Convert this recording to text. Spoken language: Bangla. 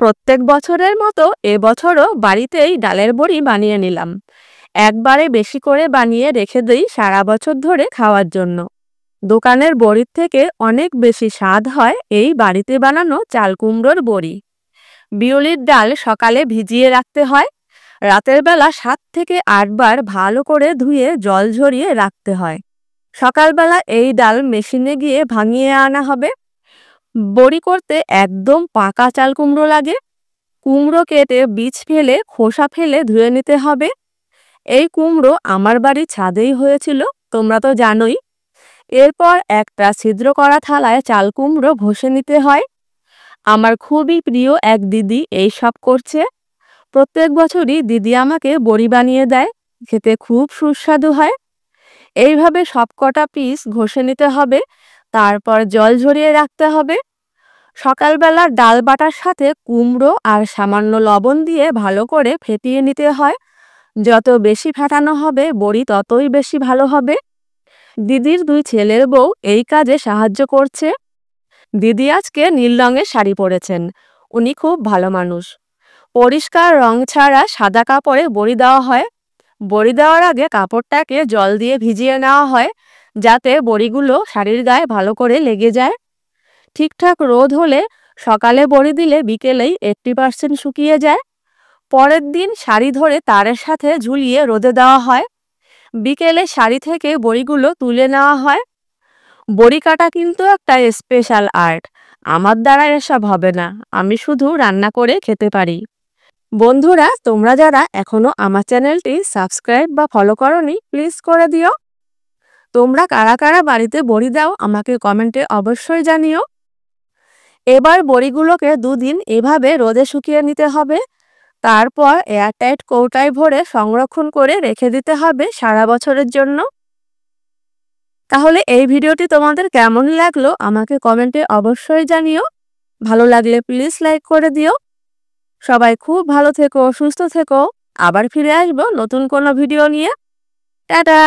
প্রত্যেক বছরের মতো এবছরও বাড়িতেই ডালের বড়ি বানিয়ে নিলাম। একবারে বেশি করে বানিয়ে রেখে দিই সারা বছর ধরে খাওয়ার জন্য। দোকানের বড়ির থেকে অনেক বেশি স্বাদ হয় এই বাড়িতে বানানো চাল কুমড়োর বড়ি। বিউলির ডাল সকালে ভিজিয়ে রাখতে হয়। রাতের বেলা 7 থেকে 8 বার ভালো করে ধুয়ে জল ঝরিয়ে রাখতে হয়। সকালবেলা এই ডাল মেশিনে গিয়ে ভাঙিয়ে আনা হবে। বড়ি করতে একদম পাকা চাল কুমড়ো লাগে। কুমড়ো কেটে বীজ ফেলে খোসা ফেলে ধুয়ে নিতে হবে। এই কুমড়ো আমার বাড়ির ছাদেই হয়েছিল, তোমরা তো জানোই। এরপর একটা ছিদ্র করা থালায় চাল কুমড়ো ঘষে নিতে হয়। আমার খুবই প্রিয় এক দিদি এই সব করছে। প্রত্যেক বছরই দিদি আমাকে বড়ি বানিয়ে দেয়, খেতে খুব সুস্বাদু হয়। এইভাবে সবকটা পিস ঘষে নিতে হবে, তারপর জল ঝরিয়ে রাখতে হবে। সকালবেলা ডাল বাটার সাথে কুমড়ো আর সামান্য লবণ দিয়ে ভালো করে ফেটিয়ে নিতে হয়। যত বেশি ফেটানো হবে বড়ি ততই বেশি ভালো হবে। দিদির 2 ছেলের বউ এই কাজে সাহায্য করছে। দিদি আজকে নীল রঙের শাড়ি পরেছেন। উনি খুব ভালো মানুষ। পরিষ্কার রং ছাড়া সাদা কাপড়ে বড়ি দেওয়া হয়। বড়ি দেওয়ার আগে কাপড়টাকে জল দিয়ে ভিজিয়ে নেওয়া হয়, যাতে বড়িগুলো শাড়ির গায়ে ভালো করে লেগে যায়। ঠিকঠাক রোদ হলে সকালে বড়ি দিলে বিকেলেই 80% শুকিয়ে যায়। পরের দিন শাড়ি ধরে তারের সাথে ঝুলিয়ে রোদে দেওয়া হয়। বিকেলে শাড়ি থেকে বড়িগুলো তুলে নেওয়া হয়। বড়ি কাটা কিন্তু একটা স্পেশাল আর্ট। আমার দ্বারা এসব হবে না, আমি শুধু রান্না করে খেতে পারি। বন্ধুরা, তোমরা যারা এখনো আমার চ্যানেলটি সাবস্ক্রাইব বা ফলো করোনি, প্লিজ করে দিও। তোমরা কারা কারা বাড়িতে বড়ি দাও আমাকে কমেন্টে অবশ্যই জানিও। এবার বড়িগুলোকে 2 দিন এভাবে রোদে শুকিয়ে নিতে হবে। তারপর এয়ারটাইট কৌটায় ভরে সংরক্ষণ করে রেখে দিতে হবে সারা বছরের জন্য। তাহলে এই ভিডিওটি তোমাদের কেমন লাগলো আমাকে কমেন্টে অবশ্যই জানিও। ভালো লাগলে প্লিজ লাইক করে দিও। সবাই খুব ভালো থেকো, সুস্থ থেকো। আবার ফিরে আসবো নতুন কোনো ভিডিও নিয়ে। টাটা।